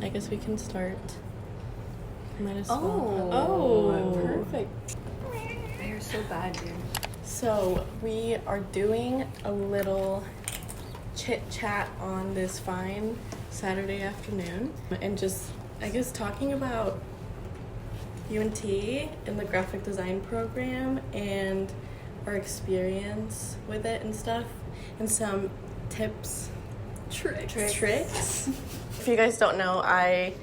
I guess we can start. Might as well. Oh, perfect. My hair's so bad, dude. So we are doing a little chit chat on this fine Saturday afternoon and just, I guess, talking about UNT and the graphic design program and our experience with it and stuff, and some tips, tricks. If you guys don't know, I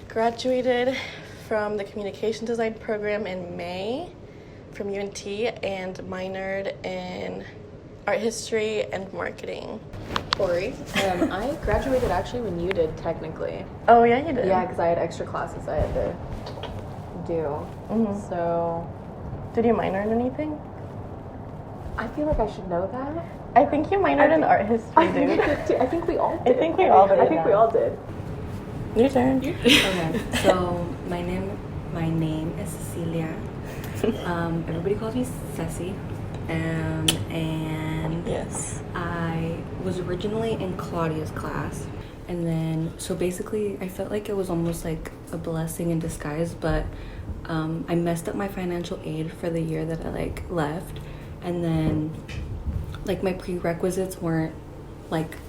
graduated from the communication design program in May from UNT and minored in art history and marketing. Corey, I graduated actually when you did, technically. Oh, yeah, you did. Yeah, because I had extra classes I had to do. Mm-hmm. So, Did you minor in anything? I feel like I should know that. I think you minored in art history, dude. I think we all did. I think we all did. I think we all did. Your turn. Okay, so my name is Cecilia. Everybody calls me Ceci. And Yes. I was originally in Claudia's class. And then, so basically, I felt like it was almost like a blessing in disguise, but I messed up my financial aid for the year that I left. And then my prerequisites weren't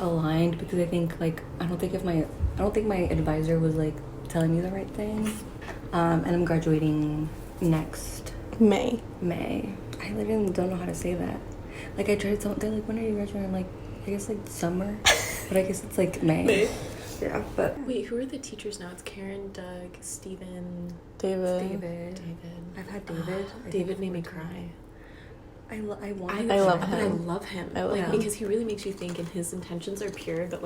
aligned because I think I don't think my advisor was telling me the right thing. And I'm graduating next May. I literally don't know how to say that. I tried to tell, they're when are you graduating? I'm like, I guess summer, but I guess it's May. Yeah, but wait, who are the teachers now? It's Karen, Doug, Steven, David. I've had David. David made me cry. I love him. I love him. him. Because he really makes you think, and his intentions are pure. But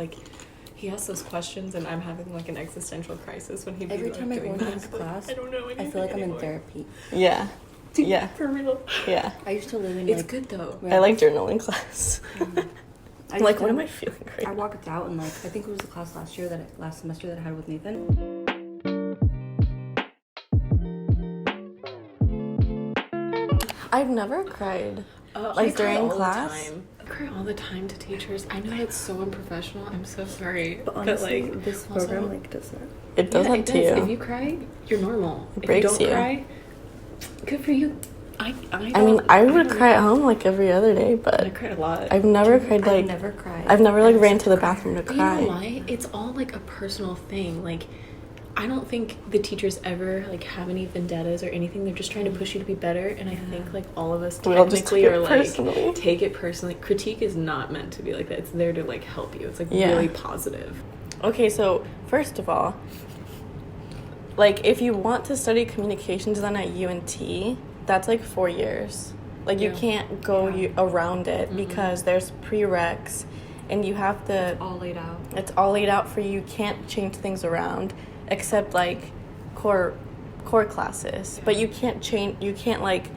he asks those questions, and I'm having an existential crisis when he every time I go into his class. I don't know. I feel like I'm in therapy. Yeah. Dude, yeah. For real. Yeah. I used to live in. It's good though. I like journaling class. I'm what am I feeling right I walked out and I think it was the class last semester that I had with Nathan. I've never cried. I cry during all class? the time. I cry all the time to teachers. I know it's so unprofessional. I'm so sorry. But honestly, but this program does that. It does that it to does. you. If you cry, you're normal. It if breaks you you. don't cry, good for you. I would cry at home every other day, I but cried a lot. I've never cried I've never cried. I've never ran to the bathroom to cry. You know why? It's all a personal thing. I don't think the teachers ever have any vendettas or anything. They're just trying to push you to be better. And I think all of us We all just technically take it are personally. take it personally. Critique is not meant to be like that. It's there to help you. It's really positive. Okay, so first of all, if you want to study communication design at UNT, that's 4 years. You can't go around it because there's prereqs and you have to. It's all laid out. It's all laid out for you. You can't change things around except core classes. Yeah. But you can't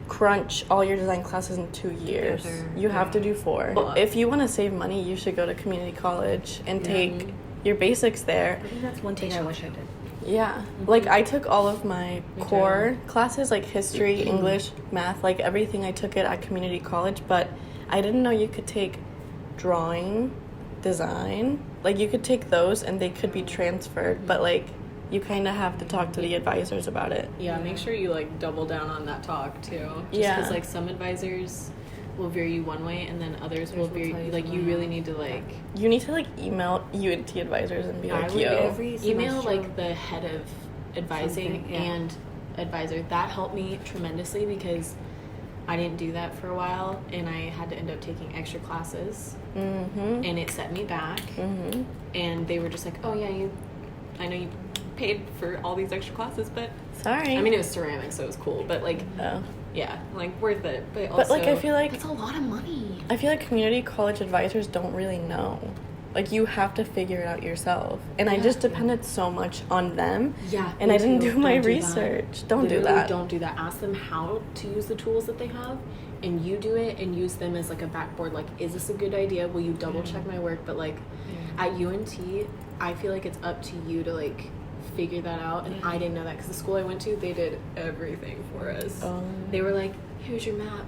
crunch all your design classes in 2 years. You have to do 4. If you want to save money, you should go to community college and take your basics there. I think that's one thing I wish I did. Yeah. I took all of my core classes, history, English, math, everything. I took it at community college, but I didn't know you could take drawing, design. You could take those and they could be transferred, but you kind of have to talk to the advisors about it. Yeah, make sure you double down on that talk too. Just because some advisors will veer you one way and then others will veer you. You really need to You need to email UNT advisors and be yo. Email the head of advising and advisor. That helped me tremendously because I didn't do that for a while and I had to end up taking extra classes. Mm-hmm. And it set me back. Mm-hmm. And they were just oh yeah, I know you paid for all these extra classes, but sorry. I mean, it was ceramics, so it was cool, but yeah, worth it. But also, I feel that's a lot of money. I feel community college advisors don't really know. You have to figure it out yourself. And I just depended so much on them. Yeah. And I didn't do my research. Don't do that. Don't do that. Ask them how to use the tools that they have, and you do it and use them as a backboard. Is this a good idea? Will you double check my work? But at UNT, I feel it's up to you to figure that out. And I didn't know that because the school I went to, they did everything for us. They were here's your map.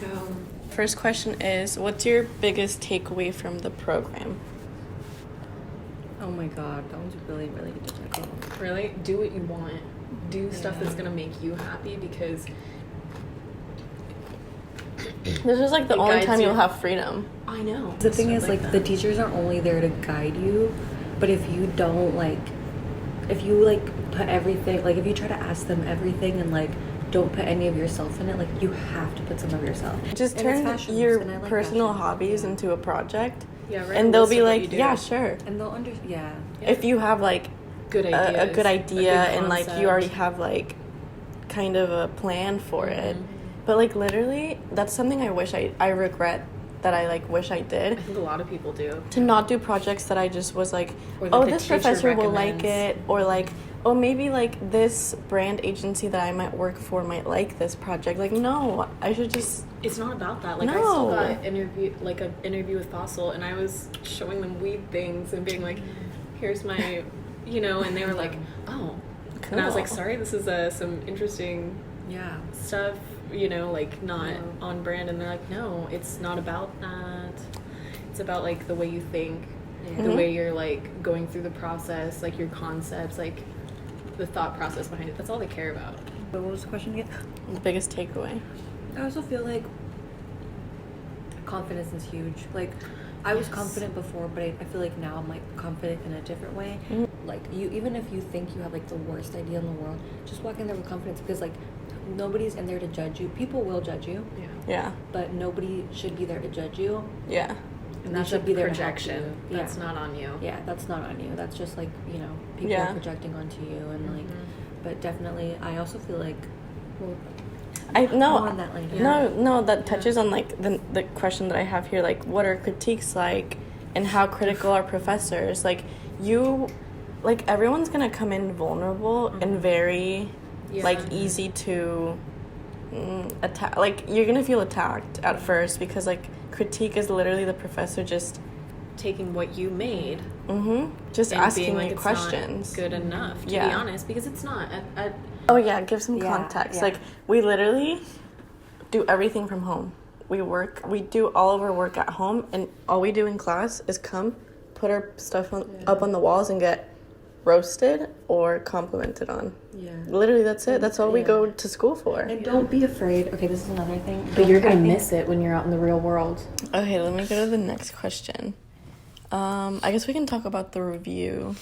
Go. First question is, what's your biggest takeaway from the program? Oh my god, that one's really, really difficult. Really, do what you want. Do stuff that's gonna make you happy, because This is like the It only guides time you. you'll have freedom. I know. The thing is, like, that. the teachers are only there to guide you, but if you don't, like, if you, like, put everything, like, if you try to ask them everything and, like, don't put any of yourself in it, like, you have to put some of yourself. Just And it's turn fashions, your and I like personal fashions. hobbies Yeah. into a project, Yeah, write a and they'll list be of what like, you do. yeah, sure. And they'll yeah. If you have like Good a ideas, good idea a good and like concept. you already have like kind of a plan for it, Mhm. but like literally, that's something I regret that I like wish I I did. think a lot of people do. To not do projects that I just was like, Or that oh, the this teacher professor will like recommends. it, or like, oh, maybe like this brand agency that I might work for might like this project. Like, no, I should just. It's not about that. Like, I still No. got an interview with Fossil, and I was showing them weed things and being like, here's my, and they were like, oh. And I was like, Cool. sorry, this is some interesting Yeah. stuff, like not Yeah. on brand. And they're like, no, it's not about that. It's about like the way you think, Yeah. the Mhm. way you're like going through the process, like your concepts, like the thought process behind it. That's all they care about. But what was the question again? The biggest takeaway. I also feel like confidence is huge. Like, I was Yes. confident before, but I feel like now I'm like confident in a different way. Mhm. Like, you, even if you think you have like the worst idea in the world, just walk in there with confidence, because like nobody's in there to judge you. People will judge you, Yeah. Yeah, but nobody should be there to judge you. yeah. And They that's should a be there to help projection. you. That's Yeah. not on you. Yeah, that's not on you. That's just like, people Yeah. are projecting onto you, and like, Mhm. but definitely, I also feel like, well, I no, more on that later. no, that touches on like the question that I have here. Like, what are critiques like, and how critical are professors? Like, everyone's gonna come in vulnerable and very, Yeah. like, easy to attack. Like, you're gonna feel attacked at first because like critique is literally the professor just Taking what you made just and asking being like you it's questions. not good enough, to be Yeah. honest, because it's not. Oh yeah, give some Yeah, context. yeah. Like, we literally do everything from home. We do all of our work at home, and all we do in class is come, put our stuff up on the walls, and get roasted or complimented on. Yeah. Literally, that's it. That's all we Yeah. go to school for. And don't be afraid. Okay, this is another thing. But you're I gonna think- miss it when you're out in the real world. Okay, let me go to the next question. I guess we can talk about the review.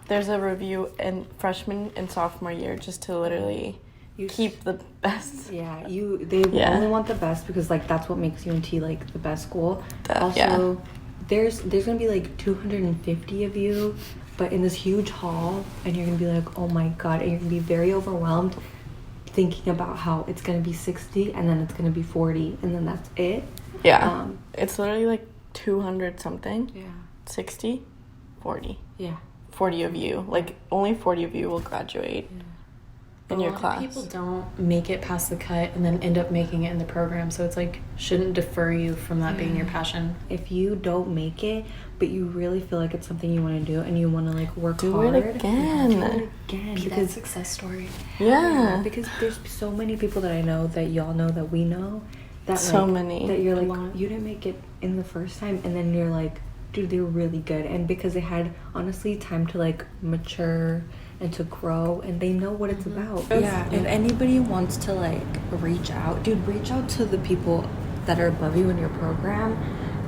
There's a review in freshman and sophomore year just to literally keep the best. Yeah, they Yeah. only want the best, because like that's what makes UNT like the best school. Also, yeah. there's gonna be like 250 of you, but in this huge hall, and you're gonna be like, oh my god, and you're gonna be very overwhelmed, thinking about how it's gonna be 60, and then it's gonna be 40, and then that's it. Yeah. It's literally like 200 something. Yeah. 60, 40. Yeah. 40 of you. Like, only 40 of you will graduate in your class. People don't make it past the cut and then end up making it in the program, so it's like shouldn't defer you from that being your passion. If you don't make it, but you really feel like it's something you want to do, and you want to like work Do hard, it again. do it again. Because success story. Yeah. because there's so many people that I know, that y'all know, that we know, that So like, many. that you're A like, lot. you didn't make it in the first time, and then you're like, dude, they're really good, and because they had honestly time to like mature and to grow, and they know what it's about. Yeah, if anybody wants to like reach out, dude, reach out to the people that are above you in your program.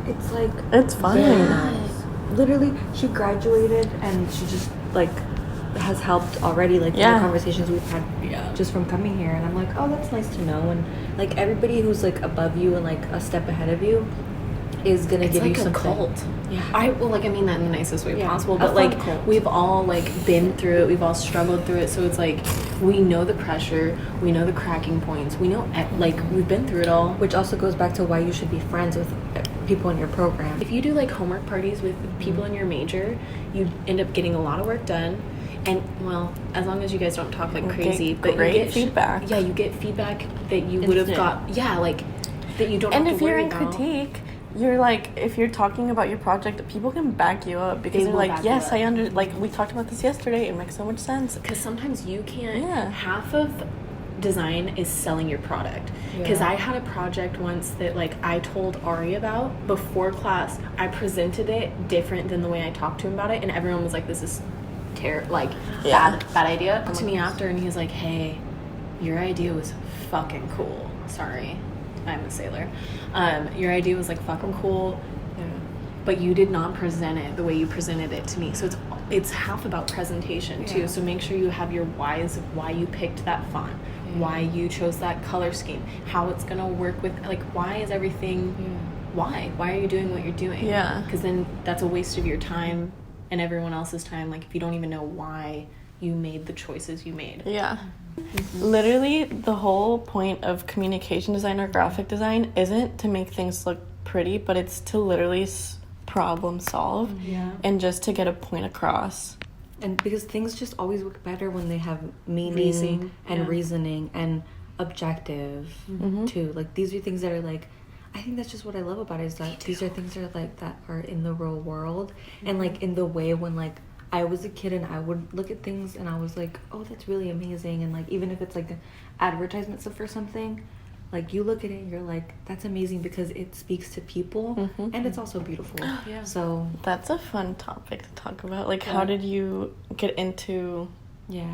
It's like, It's fun. very nice. Literally, she graduated, and she just like has helped already, like in Yeah. the conversations we've had just from coming here, and I'm like, oh, that's nice to know. And like everybody who's like above you and like a step ahead of you is gonna It's give like you a something. cult. Yeah. I mean that in the nicest way Yeah, possible, a but fun like cult. we've all like been through it, we've all struggled through it, so it's like we know the pressure, we know the cracking points, we know like we've been through it all. Which also goes back to why you should be friends with people in your program. If you do like homework parties with people in your major, you end up getting a lot of work done. And well, as long as you guys don't talk like You crazy, get but great you get feedback. Yeah, you get feedback that you would have Instant. got. Yeah, like that you don't. And have if to you're worry in about. critique, you're like, if you're talking about your project, people can back you up because They they're will like, back you yes, up. like we talked about this yesterday. It makes so much sense. Because sometimes you can't. Yeah. Half of design is selling your product. Because I had a project once that like I told Ari about before class. I presented it different than the way I talked to him about it, and everyone was like, this is bad idea to me after. And he's like, hey, your idea was fucking cool. Sorry, I'm a sailor. Your idea was like fucking cool, but you did not present it the way you presented it to me. So it's half about presentation too. So make sure you have your whys of why you picked that font, why you chose that color scheme, how it's gonna work with, like, why is everything, why are you doing what you're doing? Because then that's a waste of your time and everyone else's time, like if you don't even know why you made the choices you made. Literally the whole point of communication design or graphic design isn't to make things look pretty, but it's to literally problem solve and just to get a point across. And because things just always work better when they have meaning and reasoning and objective too. Like these are things that are like, I think that's just what I love about it, is that these are things that are like that are in the real world and like in the way when like I was a kid and I would look at things and I was like, oh, that's really amazing. And like even if it's like an advertisement stuff or something, like you look at it and you're like, that's amazing because it speaks to people and it's also beautiful. So that's a fun topic to talk about. Like how did you get into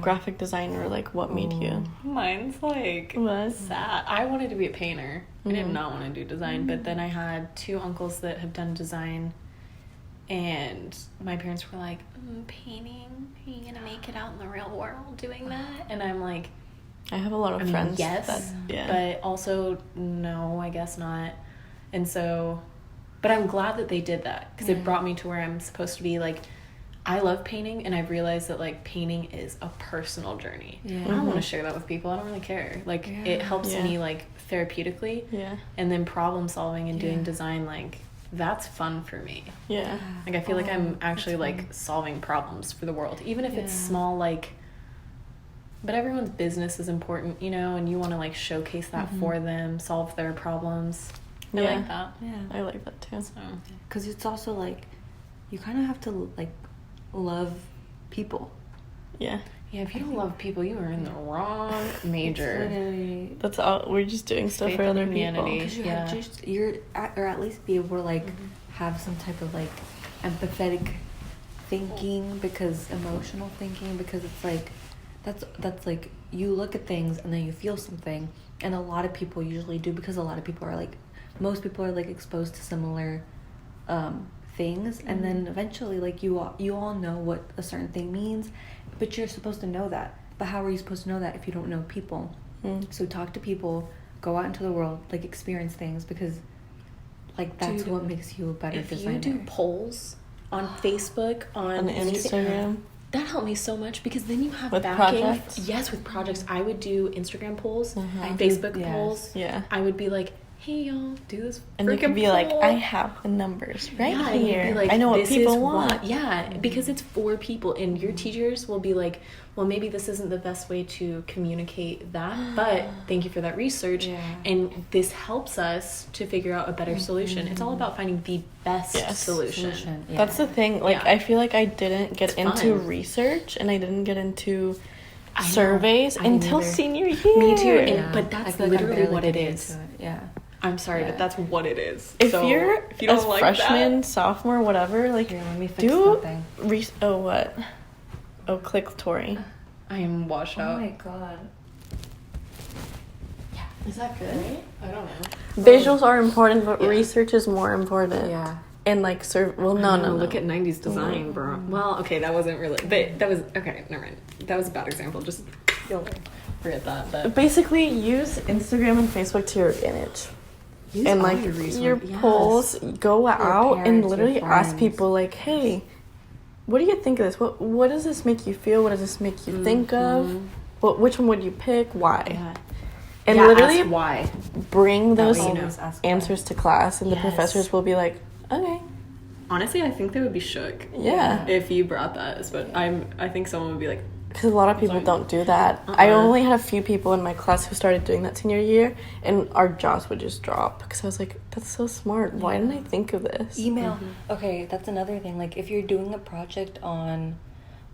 graphic design, or like what made you? Mine's like sad. I wanted to be a painter. I did not want to do design, but then I had 2 uncles that have done design, and my parents were like, painting, are you gonna make it out in the real world doing that? And I'm like, I have a lot of friends. Yes, but also no, I guess not. And so, but I'm glad that they did that because it brought me to where I'm supposed to be. Like, I love painting, and I've realized that like painting is a personal journey. I don't want to share that with people. I don't really care. Like it helps me like therapeutically. And then problem solving and doing design, like that's fun for me. Like I feel like I'm actually like solving problems for the world, even if it's small, like. But everyone's business is important, you know, and you want to like showcase that for them, solve their problems. I like that. I like that too. Because it's also like you kind of have to like love people. Yeah, if you don't love people, you are in the wrong major. That's all. We're just doing stuff for other people. You're or at least be able to like have some type of like empathetic thinking, because emotional thinking, because it's like that's like you look at things and then you feel something, and a lot of people usually do, because a lot of people are like, most people are like exposed to similar things, and then eventually like you all know what a certain thing means, but you're supposed to know that. But how are you supposed to know that if you don't know people? So talk to people, go out into the world, like experience things, because like that's what makes you a better designer. If you do polls on Facebook, on Instagram, that helped me so much, because then you have with backing. projects? Yes, with projects. I would do Instagram polls, Facebook polls. I would be like, hey y'all, do this, and you could be poll. like, I have the numbers right here. Be like, I know what this people is want. Because it's for people, and your teachers will be like, well, maybe this isn't the best way to communicate that, but thank you for that research, and this helps us to figure out a better solution. It's all about finding the best solution. That's the thing. Like I feel like I didn't get into research, and I didn't get into surveys until senior year. Me too. But that's literally what it is. I'm sorry, but that's what it is. If so, you're if you don't a like freshman, sophomore, whatever, like, here, let me fix do something. click Tori. I am washed out. Oh my god. Is that good? Right? I don't know. Visuals are important, but research is more important. And like no. Look at 90s design, bro. Well, okay, that wasn't really, but that was okay. Never mind. That was a bad example. Just forget that. But basically, use Instagram and Facebook to your advantage. And like your polls, go out and literally ask people like, hey, what do you think of this? What does this make you feel? What does this make you think of? Which one would you pick? Why? And literally ask why. Bring those answers to class, and the professors will be like, okay. Honestly, I think they would be shook. If you brought that, but I think someone would be like. Because a lot of people don't do that. I only had a few people in my class who started doing that senior year, and our jaws would just drop, because I was like, that's so smart. Why didn't I think of this? Email. Okay, that's another thing. Like, if you're doing a project on,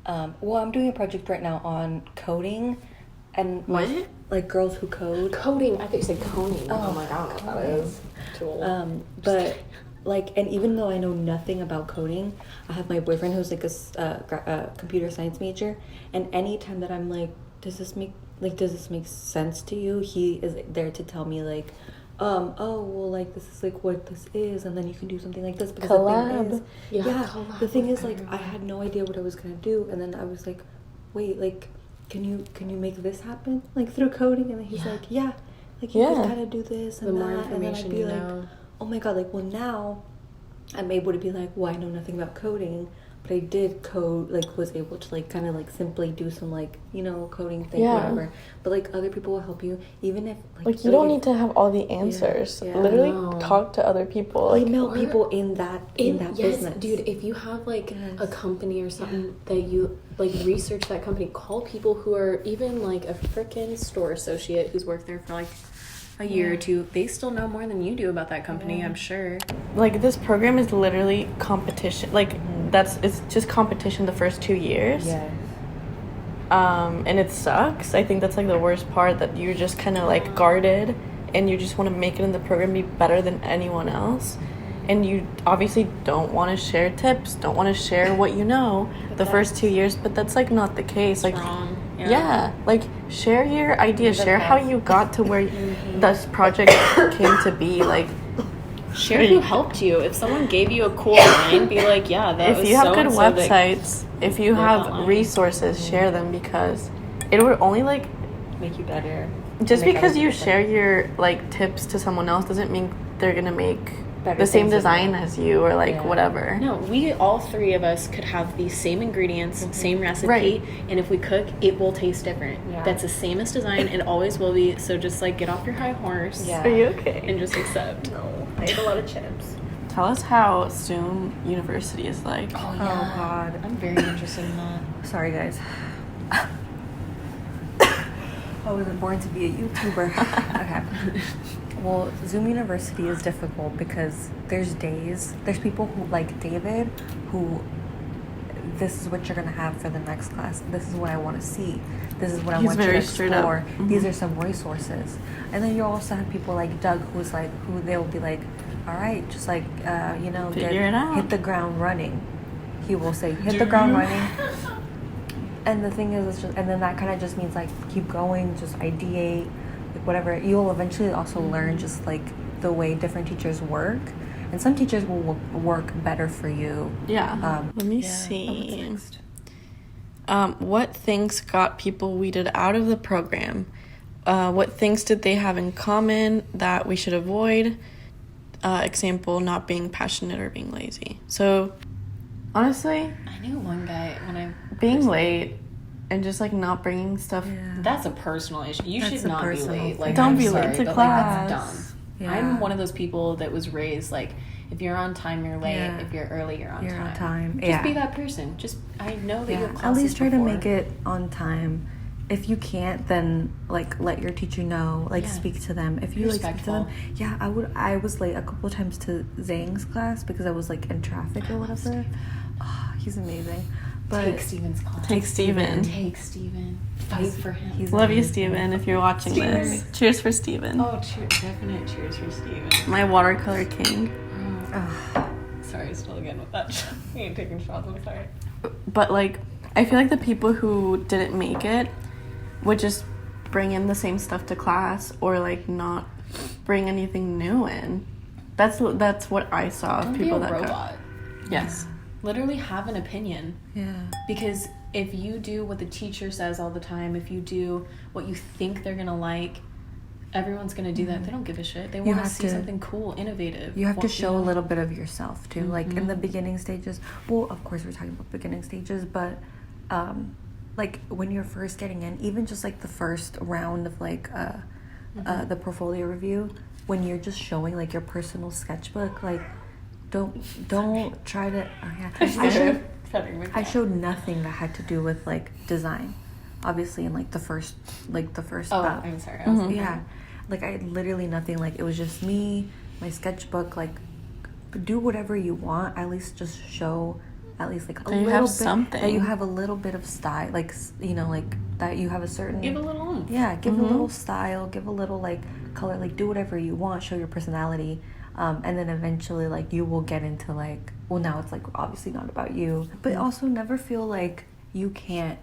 I'm doing a project right now on coding, and like girls who code. Coding. I thought you said coning. Oh, Oh my god, that is tool. But like, and even though I know nothing about coding, I have my boyfriend who's like a computer science major, and anytime that I'm like, does this make sense to you? He is there to tell me like, oh well, like this is like what this is, and then you can do something like this. Because Collab. the thing is, Collab the thing with is like I everyone. had no idea what I was gonna do, and then I was like, wait, like, can you make this happen like through coding? And then he's like, yeah, like you just gotta do this and The more that, and then I'd information be you like, know. oh my god, like, well now I'm able to be like, well, I know nothing about coding, but I did code, like was able to like kind of like simply do some like, you know, coding thing, whatever. But like other people will help you, even if Like you don't need to have all the answers. yeah. Literally No. talk to other people. Like email people in that Yes, business. dude, if you have like Yes. a company or something that you like research that company, call people who are even like a freaking store associate who's worked there for like a year or two. They still know more than you do about that company, I'm sure. like this program is literally competition. Like it's just competition the first 2 years. Yes. And it sucks. I think that's like the worst part, that you're just kind of like guarded and you just want to make it in the program, be better than anyone else. And you obviously don't want to share tips, don't want to share what you know the first 2 years, but that's like not the case. Like, Wrong. yeah, like share your ideas, share how you got to where this project came to be. Like, Share who helped you. If someone gave you a cool line, be like, yeah, that was if you have good so-and-so that- websites, if you built have that line. resources, share them, because it would only like Make you better. just Make because other you people share your like tips to someone else doesn't mean they're gonna make Better the same things than design you. as you, or like Yeah. whatever. No, we all three of us could have the same ingredients, same recipe, Right. and if we cook, it will taste different. Yeah. That's the same as design, it always will be. So just like get off your high horse Yeah. Are you okay? and just accept. No, I ate a lot of chips. Tell us how Zoom University is like. Oh yeah. God. I'm very interested in that. Sorry, guys. I wasn't born to be a YouTuber. Okay. Well, Zoom University is difficult because there's people who, like David, who this is what you're going to have for the next class. This is what I want to see. This is what I He's want you to very straight up. explore. These are some resources. And then you also have people like Doug, who they'll be like, all right, just like, Figure it out. hit the ground running. He will say, hit the ground running. And the thing is, it's just, and then that kind of just means like keep going, just ideate, like whatever. You'll eventually also learn just like the way different teachers work, and some teachers will work better for you. Yeah. Let me Yeah. see. Oh, what's next? What things got people weeded out of the program? What things did they have in common that we should avoid? Example, not being passionate or being lazy. So, honestly, I knew one guy when I being late and just like not bringing stuff. That's a personal issue. You That's should a not be personal late. thing. Like, Don't I'm be late sorry, to but, class. Like, that's dumb. Yeah. I'm one of those people that was raised like, if you're on time, you're late. Yeah. If you're early, you're on You're time. on time. Just Yeah. be that person. I know that you have At classes least try to before. make it on time. If you can't, then like let your teacher know. Like Yeah. speak to them. If you Be like speak to them, respectful. yeah. I was late a couple of times to Zhang's class because I was like in traffic or whatever. Oh, he's amazing. But Take Steven's class. Take Steven. Take Steven. Fight for him. he's Love you, amazing. Steven, if you're watching this. Cheers for Steven. Oh, definite cheers for Steven. My watercolor king. Ugh. Sorry, still again with that. We ain't taking shots. I'm sorry. But like, I feel like the people who didn't make it would just bring in the same stuff to class, or like not bring anything new in. That's what I saw of Don't people be a that robot. Yes. Literally have an opinion. Yeah. Because if you do what the teacher says all the time, if you do what you think they're gonna like, everyone's gonna do that. They don't give a shit. They want to have see to- something cool, innovative. You have to What- show a little bit of yourself too. Like in the Mm-hmm. beginning stages. Well, of course we're talking about beginning stages, but like when you're first getting in, even just like the first round of like Mm-hmm. the portfolio review, when you're just showing like your personal sketchbook, like don't try to. Oh yeah, I showed nothing that had to do with like design. Obviously, in like the first. Oh, I'm sorry. I was Yeah, like I had literally nothing. Like it was just me, my sketchbook. Like do whatever you want. At least just show at least like a That you little have bit, something. that you have a little bit of style, like you know, like that you have a certain Give a little oomph. yeah, give a little style, give a little like color, like do whatever you want, show your personality, and then eventually like you will get into like, well, now it's like obviously not about you, but also never feel like you can't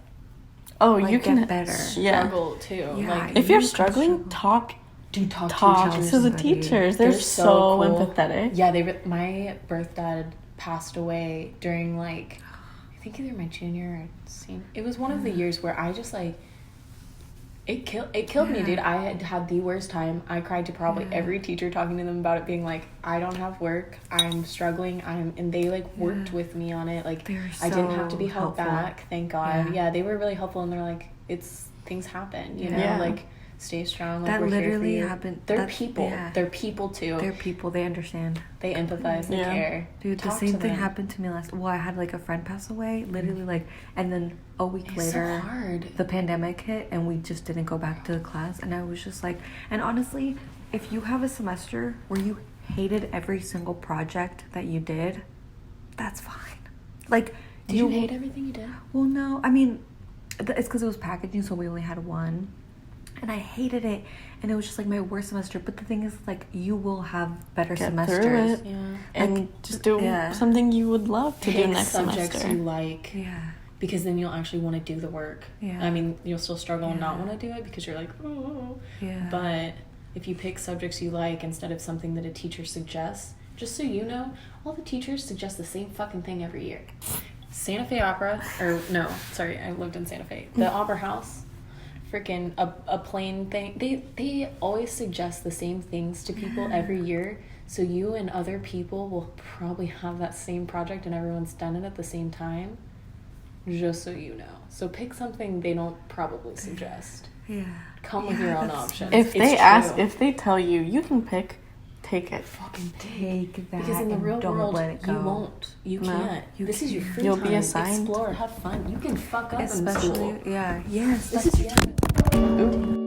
Oh, like, you can get better. Yeah. Struggle too. Yeah. Like If you're You can struggling, talk talk to the somebody. teachers. They're so cool. empathetic. Yeah, my birth dad passed away during like I think either my junior or senior. It was one of the years where I just like it killed me, dude. I had the worst time. I cried to probably every teacher, talking to them about it, being like, I don't have work, I'm struggling, and they like worked with me on it. Like They're I didn't have to so be held helpful. back, thank God. Yeah. Yeah, they were really helpful, and they're like, it's things happen, you know, Yeah. like stay strong. Like, That we're here for literally you. happened. They're That's- people. yeah. They're people too. They're people, they understand. They empathize. They Yeah. care. Dude, Talk the same to thing them. happened to me I had like a friend pass away, literally like, and then a week It's later so hard. the pandemic hit and we just didn't go back to the class, and I was just like, and honestly, if you have a semester where you hated every single project that you did, that's fine. Like, Did you hate everything you did? well, no, I mean, it's because it was packaging, so we only had one, and I hated it, and it was just like my worst semester. But the thing is, like, you will have better Get semesters. through it. Yeah. And just do yeah. something you would love to do Pick next subjects semester. you like, Yeah. because then you'll actually want to do the work. Yeah. I mean, you'll still struggle and not Yeah. want to do it because you're like, oh. Yeah. But if you pick subjects you like instead of something that a teacher suggests, just so you know, all the teachers suggest the same fucking thing every year. Santa Fe Opera, or no, sorry, I lived in Santa Fe. The Opera House, freaking a plain thing. They always suggest the same things to people every year, so you and other people will probably have that same project and everyone's done it at the same time, just so you know. So pick something they don't probably suggest. Yeah. Come with your own options. If It's they ask, true. if they tell you, you can pick, take it. fucking Take that, because in the and real don't world, let it go. you won't. You No. can't. You This is your can't. free You'll time. be assigned. Explore, have fun. You can fuck up in Especially, school. yeah, yes. This is your time. Ooh.